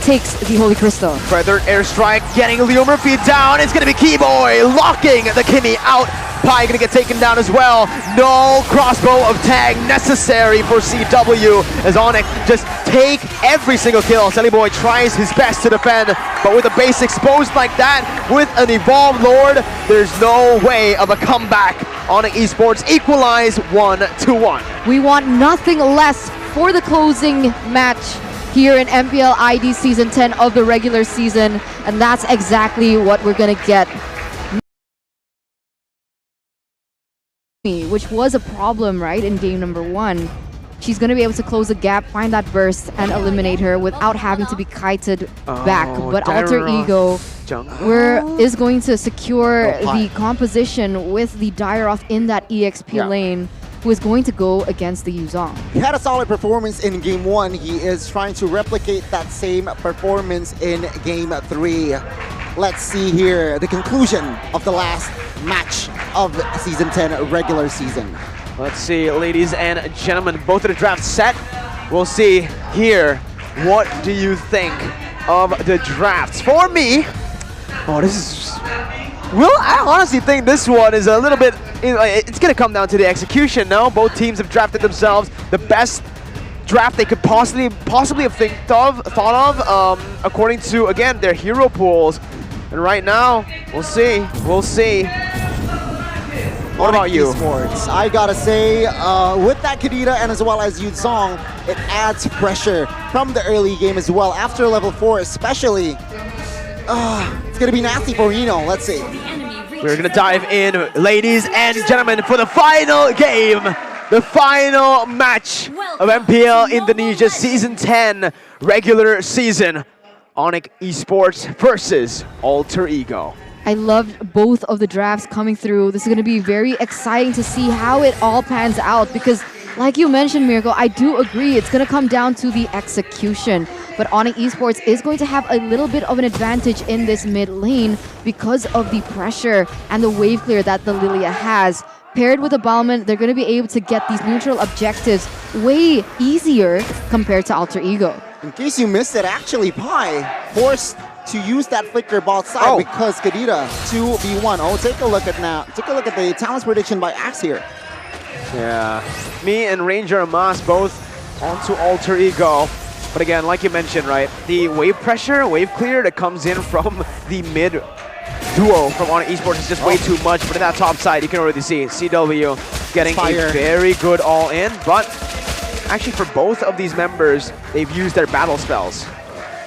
takes the Holy Crystal. Further airstrike, getting Leo Murphy down. It's going to be Keyboy locking the Kimmy out. Pi going to get taken down as well. No crossbow of tag necessary for CW as ONIC just take every single kill. Boy tries his best to defend, but with a base exposed like that, with an Evolved Lord, there's no way of a comeback. ONIC Esports equalize 1-1. We want nothing less for the closing match here in MPL ID Season 10 of the regular season, and that's exactly what we're gonna get. Which was a problem, right, in game number 1. She's gonna be able to close the gap, find that burst, and eliminate her without having to be kited back. But Alter Ego is going to secure the composition with the Dairoth in that EXP lane, who is going to go against the Yuzong. He had a solid performance in game 1. He is trying to replicate that same performance in game 3. Let's see here the conclusion of the last match of Season 10 regular season. Let's see, ladies and gentlemen, both of the drafts set. We'll see here. What do you think of the drafts? For me, this is... Well, I honestly think this one is a little bit... It's going to come down to the execution, no? Both teams have drafted themselves the best draft they could possibly have thought of according to, again, their hero pools. And right now, we'll see. We'll see. What about you? Esports. I gotta say, with that Kadita and as well as Yu Zong, it adds pressure from the early game as well. After level 4 especially, it's gonna be nasty for Reno. Let's see. We're gonna dive in, ladies and gentlemen, for the final game. The final match of MPL Indonesia Season 10 regular season. ONIC Esports versus Alter Ego. I loved both of the drafts coming through. This is going to be very exciting to see how it all pans out because, like you mentioned, Miracle, I do agree. It's going to come down to the execution. But ONIC Esports is going to have a little bit of an advantage in this mid lane because of the pressure and the wave clear that the Lilia has. Paired with the Balman, they're going to be able to get these neutral objectives way easier compared to Alter Ego. In case you missed it, actually, Pi forced to use that flicker bot side because Kadita 2v1. Oh, take a look at now. Take a look at the talents prediction by Axe here. Yeah, me and Ranger Amas both onto Alter Ego. But again, like you mentioned, right, the wave pressure, wave clear that comes in from the mid duo from ONIC Esports is just way too much. But in that top side, you can already see CW getting a very good all-in. But actually, for both of these members, they've used their battle spells.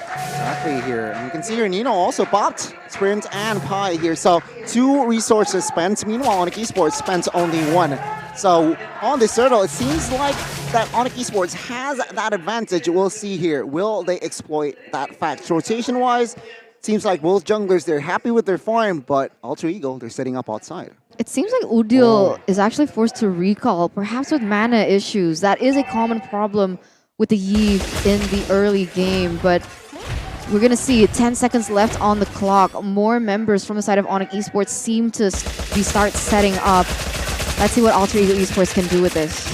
Exactly here. And you can see here Nino also popped Sprint and Pi here. So 2 resources spent. Meanwhile, ONIC Esports spent only 1. So on this turtle, it seems like that ONIC Esports has that advantage. We'll see here. Will they exploit that fact? Rotation-wise, seems like both junglers, they're happy with their farm, but Alter Ego, they're setting up outside. It seems like Udil is actually forced to recall, perhaps with mana issues. That is a common problem with the Yi in the early game, but we're going to see 10 seconds left on the clock. More members from the side of ONIC Esports seem to start setting up. Let's see what Alter Ego Esports can do with this.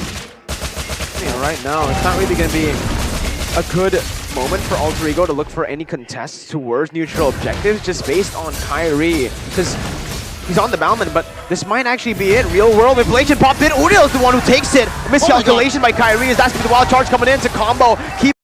Yeah, right now, it's not really going to be a good moment for Alter Ego to look for any contests towards neutral objectives just based on Kyrie. Because he's on the Bauman, but this might actually be it. Real world inflation popped in. Uriel is the one who takes it. A miscalculation by Kyrie as that's the wild charge coming in to combo. Keep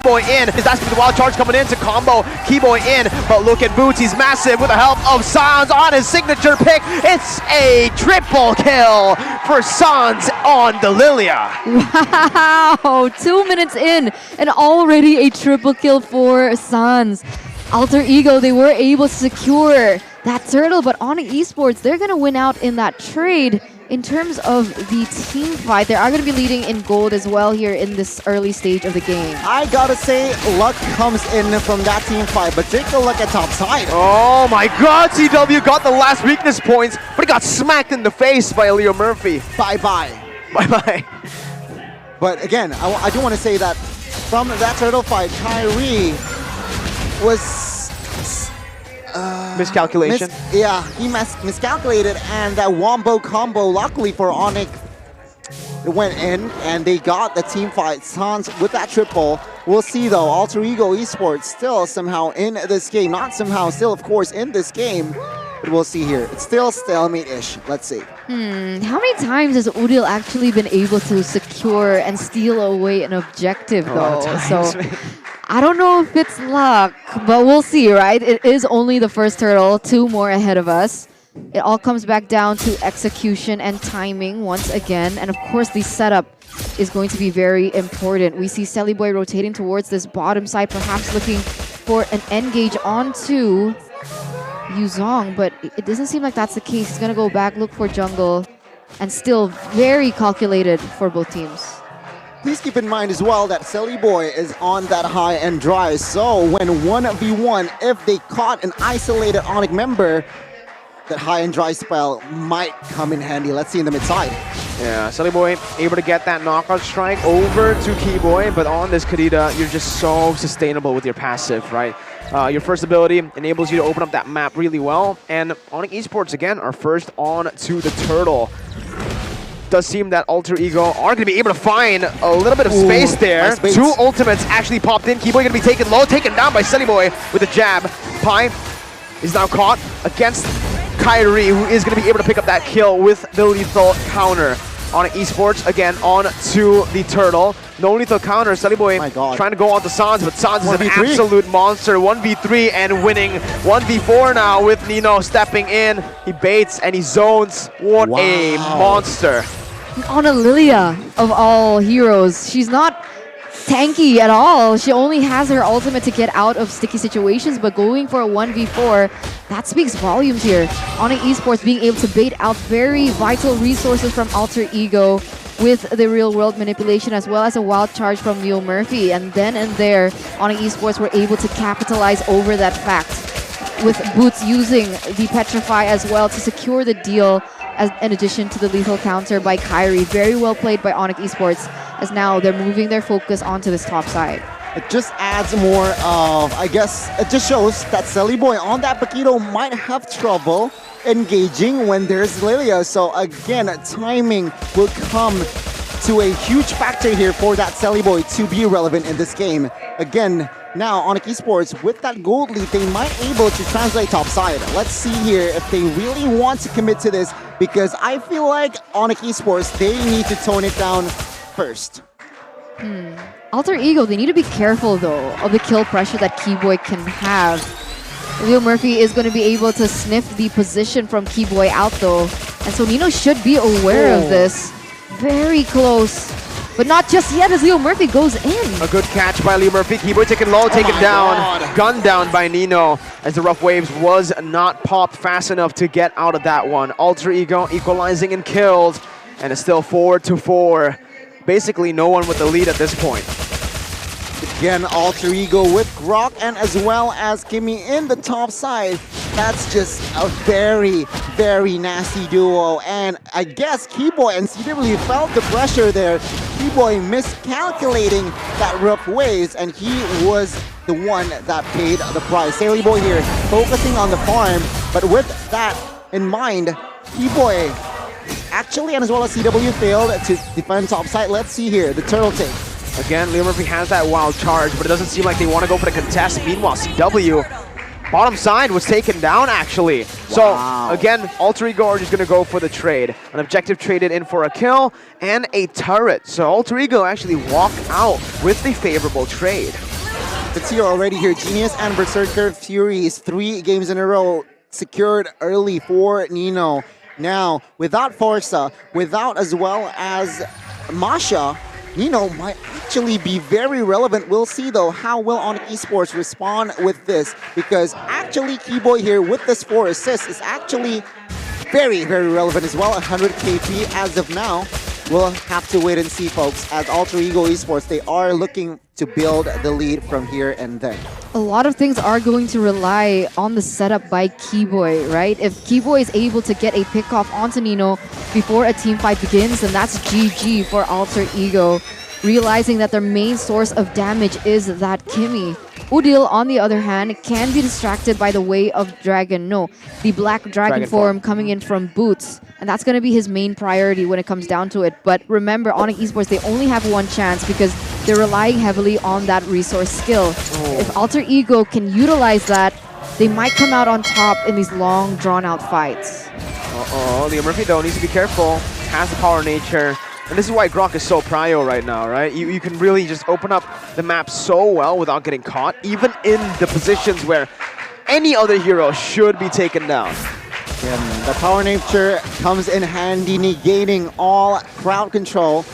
Keyboy in, is asking for the wild charge coming in to combo Keyboy in, but look at Boots, he's massive with the help of Sans on his signature pick. It's a triple kill for Sans on the Lilia. Wow, 2 minutes in and already a triple kill for Sans. Alter Ego, they were able to secure that turtle, but ONIC Esports, they're going to win out in that trade. In terms of the team fight, they are going to be leading in gold as well here in this early stage of the game. I gotta say, luck comes in from that team fight, but take a look at top side. Oh my god, CW got the last weakness points, but he got smacked in the face by Leo Murphy. Bye-bye. Bye-bye. But again, I do want to say that from that turtle fight, Kyrie was... miscalculation. He miscalculated, and that wombo combo, luckily for ONIC, it went in, and they got the team fight. Sans with that triple. We'll see though, Alter Ego Esports still somehow in this game. Not somehow, still of course in this game. But we'll see here. It's still stalemate-ish. Let's see. How many times has Udil actually been able to secure and steal away an objective though? So I don't know if it's luck, but we'll see, right? It is only the first turtle, 2 more ahead of us. It all comes back down to execution and timing once again. And of course, the setup is going to be very important. We see Selly Boy rotating towards this bottom side, perhaps looking for an engage onto Yu Zong, but it doesn't seem like that's the case. He's going to go back, look for jungle, and still very calculated for both teams. Please keep in mind as well that Selly Boy is on that high and dry, so when 1v1, if they caught an isolated ONIC member, that high and dry spell might come in handy. Let's see in the mid side. Yeah, Selly Boy able to get that knockout strike over to Keyboy, but on this Kadita, you're just so sustainable with your passive, right? Your first ability enables you to open up that map really well, and ONIC Esports again are first on to the turtle. does seem that Alter Ego are going to be able to find a little bit of space there. Nice bait. 2 ultimates actually popped in. Keyboy going to be taken low, taken down by Sunnyboy with a jab. Pi is now caught against Kyrie, who is going to be able to pick up that kill with the lethal counter. ONIC Esports again on to the turtle. No lethal counter. Sunnyboy trying to go on to Sans, but Sans is an 1v3. absolute monster. 1v3 and winning. 1v4 now with Nino stepping in. He baits and he zones. What a monster. On a Lilia of all heroes, she's not tanky at all. She only has her ultimate to get out of sticky situations, but going for a 1v4, that speaks volumes here. ONIC Esports being able to bait out very vital resources from Alter Ego with the real world manipulation, as well as a wild charge from Leo Murphy. And then and there, ONIC Esports were able to capitalize over that fact, with Boots using the Petrify as well to secure the deal, as in addition to the lethal counter by Kyrie. Very well played by ONIC Esports, as now they're moving their focus onto this top side. It just adds more of, I guess, it just shows that Sunnyboy on that Paquito might have trouble engaging when there's Lilia. So again, timing will come to a huge factor here for that Sunnyboy to be relevant in this game. Again, now ONIC Esports, with that gold lead, they might able to translate top side. Let's see here if they really want to commit to this, because I feel like ONIC Esports, they need to tone it down first. Alter Ego, they need to be careful though of the kill pressure that Keyboy can have. Leo Murphy is going to be able to sniff the position from Keyboy out though, and so Nino should be aware of this. Very close, but not just yet as Leo Murphy goes in. A good catch by Leo Murphy. Keyboy taken low, taken down. Gunned down by Nino as the rough waves was not popped fast enough to get out of that one. Alter Ego equalizing and killed, and it's still 4-4. Basically no one with the lead at this point. Again, Alter Ego with Grok and as well as Kimmy in the top side. That's just a very, very nasty duo. And I guess Keyboy and CW felt the pressure there. Keyboy miscalculating that rough waves, and he was the one that paid the price. Sunnyboy here focusing on the farm, but with that in mind, Keyboy actually, and as well as CW, failed to defend top side. Let's see here, the turtle take. Again, Leo Murphy has that wild charge, but it doesn't seem like they want to go for the contest. Meanwhile, CW, bottom side was taken down, actually. Wow. So, again, Alter Ego are just going to go for the trade. An objective traded in for a kill and a turret. So, Alter Ego actually walk out with the favorable trade. It's here already here. Genius and Berserker Furies, 3 games in a row, secured early for Nino. Now, without Forza, without as well as Masha, Nino might actually be very relevant. We'll see though how will ONIC Esports respond with this, because actually Keyboy here with this 4 assists is actually very, very relevant as well. 100 KP as of now. We'll have to wait and see, folks, as Alter Ego Esports, they are looking to build the lead from here and then. A lot of things are going to rely on the setup by Keyboy, right? If Keyboy is able to get a pick-off onto Nino before a team fight begins, then that's GG for Alter Ego, realizing that their main source of damage is that Kimmy. Udil, on the other hand, can be distracted by the way of Dragon. No, the Black Dragon form coming in from Boots. And that's going to be his main priority when it comes down to it. But remember, ONIC Esports, they only have one chance because they're relying heavily on that resource skill. If Alter Ego can utilize that, they might come out on top in these long, drawn-out fights. Leo Murphy, though, needs to be careful. Has the power nature. And this is why Grok is so prio right now, right? You can really just open up the map so well without getting caught, even in the positions where any other hero should be taken down. And the power nature comes in handy, negating all crowd control.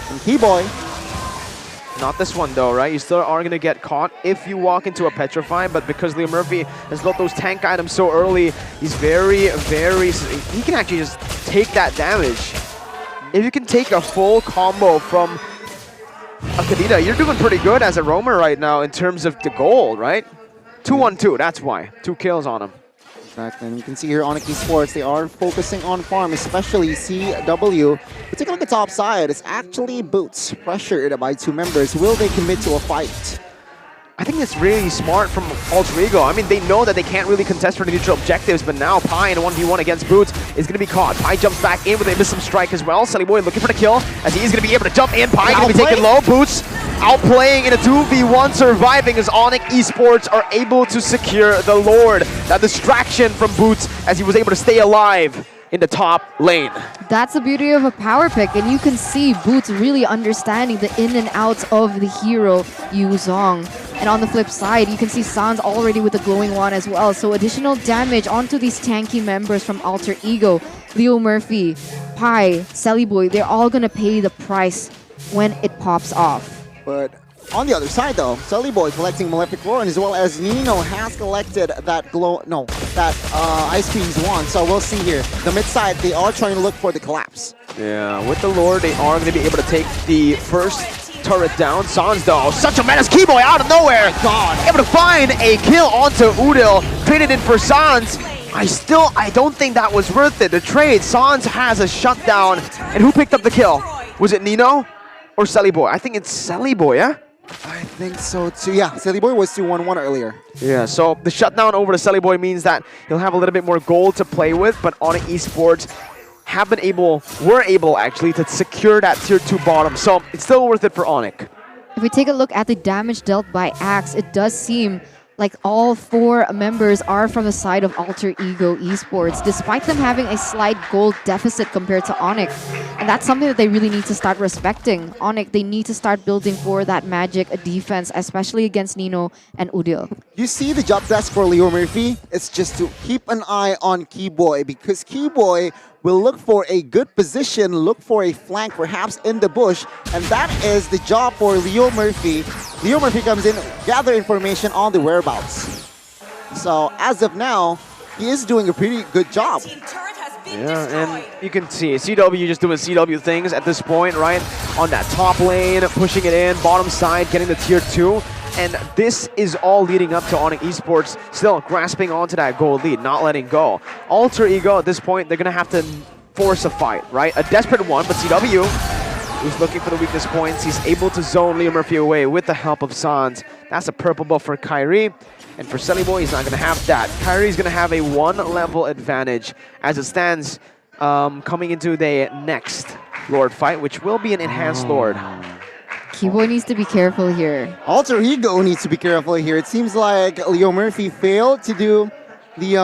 And Keyboy, not this one though, right? You still are going to get caught if you walk into a Petrify, but because Leo Murphy has got those tank items so early, he's very, he can actually just take that damage. If you can take a full combo from a Kadena, you're doing pretty good as a roamer right now in terms of the gold, right? 2-1-2, that's why. 2 kills on him. Exactly, and you can see here ONIC Esports, they are focusing on farm, especially CW. But take a look at the top side, it's actually Boots, pressured by 2 members. Will they commit to a fight? I think it's really smart from Alter Ego. I mean, they know that they can't really contest for the neutral objectives, but now Pi in a 1v1 against Boots is going to be caught. Pi jumps back in with a missile strike as well. Sellyboy looking for the kill as he is going to be able to jump in. Pi going to be taken low. Boots outplaying in a 2v1, surviving as ONIC Esports are able to secure the Lord. That distraction from Boots as he was able to stay alive in the top lane. That's the beauty of a power pick, and you can see Boots really understanding the in and outs of the hero Yu Zhong. And on the flip side, you can see Sans already with the glowing wand as well. So additional damage onto these tanky members from Alter Ego. Leo Murphy, Pi, Sellyboy, they're all gonna pay the price when it pops off. But on the other side though, Sellyboy collecting Malefic Roar, and as well as Nino has collected that Ice Queen's wand. So we'll see here. The mid side, they are trying to look for the collapse. Yeah, with the Lord, they are going to be able to take the first turret down. Sans though, such a menace. Keyboy out of nowhere. God, able to find a kill onto Udil. Traded in for Sans. I don't think that was worth it. The trade, Sans has a shutdown. And who picked up the kill? Was it Nino or Sellyboy? I think it's Sellyboy, yeah? I think so too. Yeah, Sellyboy was 2-1-1 earlier. Yeah, so the shutdown over to Sellyboy means that he'll have a little bit more gold to play with, but ONIC Esports were able actually to secure that tier 2 bottom, so it's still worth it for ONIC. If we take a look at the damage dealt by Axe, it does seem like all 4 members are from the side of Alter Ego Esports, despite them having a slight gold deficit compared to ONIC. And that's something that they really need to start respecting. ONIC, they need to start building for that magic defense, especially against Nino and Udil. You see the job desk for Leo Murphy? It's just to keep an eye on Keyboy, because Keyboy will look for a good position, look for a flank perhaps in the bush, and that is the job for Leo Murphy. Leo Murphy comes in, gather information on the whereabouts. So as of now, he is doing a pretty good job. Yeah, and you can see CW just doing CW things at this point, right? On that top lane, pushing it in, bottom side, getting the tier 2. And this is all leading up to ONIC Esports still grasping onto that gold lead, not letting go. Alter Ego at this point, they're going to have to force a fight, right? A desperate one, but CW, who's looking for the weakness points, he's able to zone Leo Murphy away with the help of Sans. That's a purple buff for Kyrie. And for Sellyboy, he's not going to have that. Kyrie's going to have a 1-level advantage as it stands coming into the next Lord fight, which will be an enhanced Lord. Keyboy needs to be careful here. Alter Ego needs to be careful here. It seems like Leo Murphy failed to do the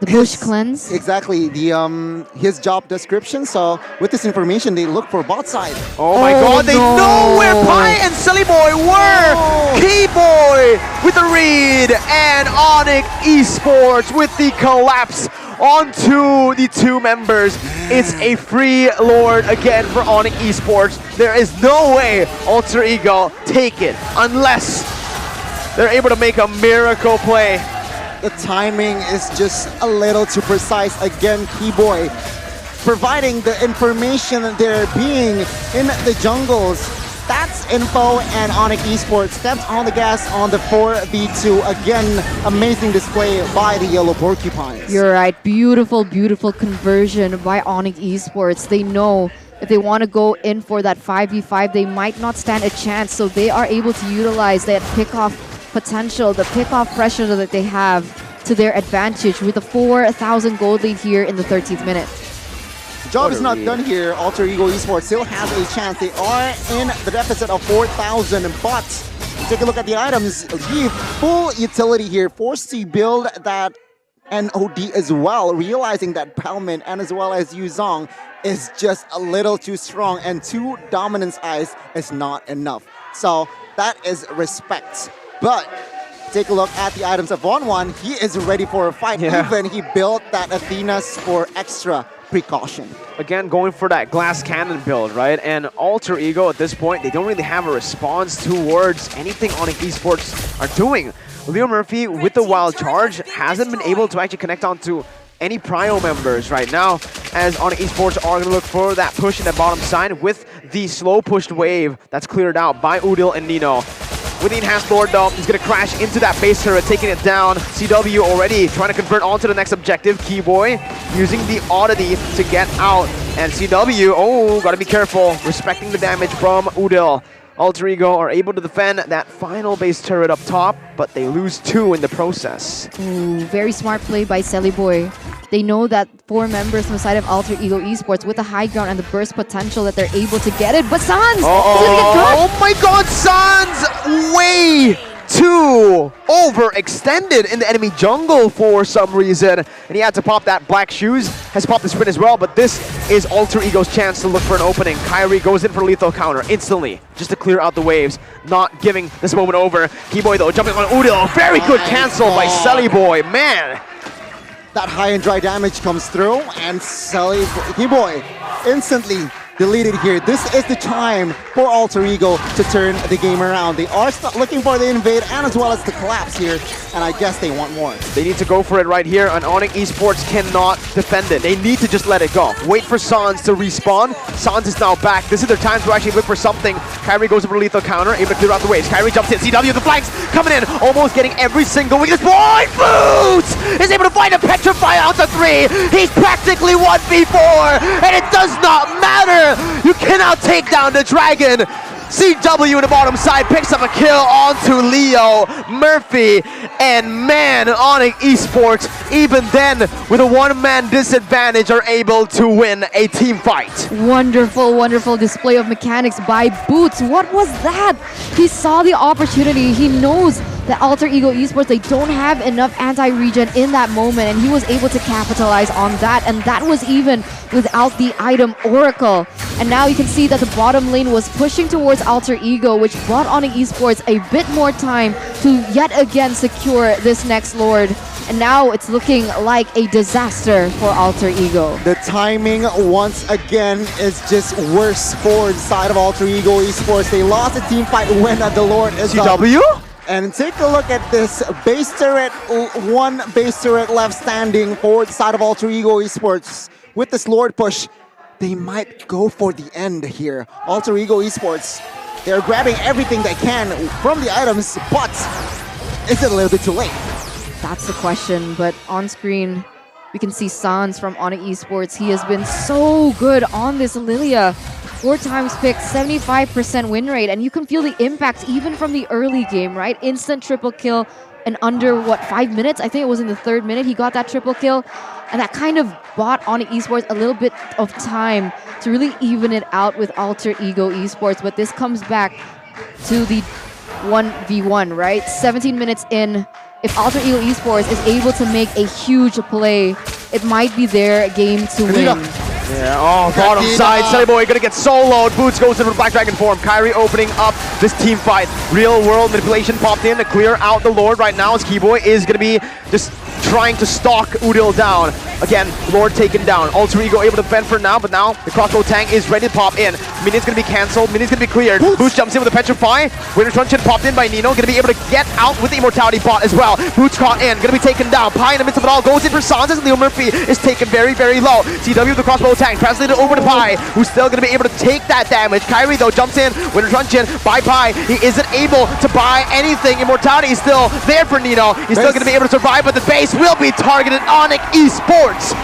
bush cleanse. Exactly, the his job description. So with this information, they look for bot side. Oh my God! They know where Pi and Sellyboy were. Keyboy with the read, and ONIC Esports with the collapse onto the 2 members. It's a free Lord again for ONIC Esports. There is no way Alter Ego take it unless they're able to make a miracle play. The timing is just a little too precise. Again, Keyboy providing the information that they're being in the jungles. That's info, and ONIC Esports steps on the gas on the 4v2. Again, amazing display by the Yellow Porcupines. You're right. Beautiful, beautiful conversion by ONIC Esports. They know if they want to go in for that 5v5, they might not stand a chance. So they are able to utilize that pick-off potential, the pick-off pressure that they have to their advantage with a 4,000 gold lead here in the 13th minute. Job is not done here. Alter Ego Esports still has a chance. They are in the deficit of 4,000, but take a look at the items. Give full utility here, forced to build that NOD as well, realizing that Pelman and as well as Yu Zhong is just a little too strong, and 2 dominance eyes is not enough. So that is respect. But take a look at the items of 1-1. He is ready for a fight. Yeah. Even he built that Athena's for extra precaution. Again, going for that glass cannon build, right? And Alter Ego at this point, they don't really have a response towards anything ONIC Esports are doing. Leo Murphy with the wild charge hasn't been able to actually connect onto any Prio members right now, as ONIC Esports are going to look for that push in the bottom side with the slow pushed wave that's cleared out by Udil and Nino. With the enhanced Lord though, he's going to crash into that base turret, taking it down. CW already trying to convert onto the next objective. Keyboy using the oddity to get out. And CW, oh, got to be careful, respecting the damage from Udil. Alter Ego are able to defend that final base turret up top, but they lose 2 in the process. Ooh, very smart play by Selly Boy. They know that 4 members from the side of Alter Ego Esports with the high ground and the burst potential that they're able to get it. But Sans! Oh my god, Sans! Way too overextended in the enemy jungle for some reason. And he had to pop that black shoes, has popped the sprint as well, but this is Alter Ego's chance to look for an opening. Kyrie goes in for lethal counter instantly, just to clear out the waves, not giving this moment over. Keyboy though, jumping on Udil. Very good cancel by Selly Boy, man. That high and dry damage comes through, and Keyboy instantly deleted here. This is the time for Alter Ego to turn the game around. They are looking for the invade and as well as the collapse here, and I guess they want more. They need to go for it right here, and ONIC Esports cannot defend it. They need to just let it go. Wait for Sans to respawn. Sans is now back. This is their time to actually look for something. Kyrie goes for a lethal counter, able to clear out the waves. Kyrie jumps in. CW, the flanks coming in, almost getting every single weakness point. Boots is able to find a petrify out to 3. He's practically 1v4, and it does not matter. You cannot take down the dragon. CW in the bottom side picks up a kill onto Leo, Murphy, and man, ONIC Esports, even then, with a one-man disadvantage, are able to win a team fight. Wonderful, wonderful display of mechanics by Boots. What was that? He saw the opportunity. He knows that Alter Ego Esports, they don't have enough anti-regen in that moment, and he was able to capitalize on that, and that was even without the item Oracle. And now you can see that the bottom lane was pushing towards Alter Ego, which brought ONIC Esports a bit more time to yet again secure this next Lord. And now it's looking like a disaster for Alter Ego. The timing once again is just worse for the side of Alter Ego Esports. They lost a team fight when the Lord is up. CW? And take a look at this base turret, one base turret left standing for the side of Alter Ego Esports. With this Lord push, they might go for the end here. Alter Ego Esports, they're grabbing everything they can from the items, but is it a little bit too late? That's the question, but on screen, we can see Sans from ONIC Esports. He has been so good on this Lilia. 4 times picked, 75% win rate, and you can feel the impact even from the early game, right? Instant triple kill in under, what, 5 minutes? I think it was in the 3rd minute he got that triple kill, and that kind of bought ONIC Esports a little bit of time to really even it out with Alter Ego Esports, but this comes back to the 1v1, right? 17 minutes in, if Alter Ego Esports is able to make a huge play, it might be their game to win. Yeah, oh, bottom side, Selly Boy gonna get soloed. Boots goes in for Black Dragon form. Kyrie opening up this team fight. Real world manipulation popped in to clear out the Lord right now as Keyboy is gonna be just trying to stalk Udil down. Again, Lord taken down. Alter Ego able to defend for now, but now the crossbow tank is ready to pop in. Minion's gonna be cancelled, Minion's gonna be cleared. Boots jumps in with a Petrify. Winter Truncheon popped in by Nino, gonna be able to get out with the Immortality bot as well. Boots caught in, gonna be taken down. Pi in the midst of it all goes in for Sans as Leo Murphy is taken very, very low. CW with the crossbow tank, translated over to Pi, who's still gonna be able to take that damage. Kyrie though jumps in, Winter Truncheon by Pi. He isn't able to buy anything. Immortality is still there for Nino. He's still gonna be able to survive, but the base will be targeted. ONIC Esports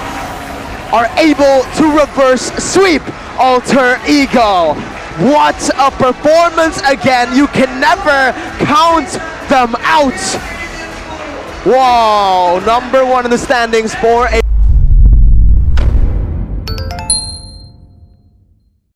are able to reverse sweep Alter Ego. What a performance again. You can never count them out. Wow, #1 in the standings for a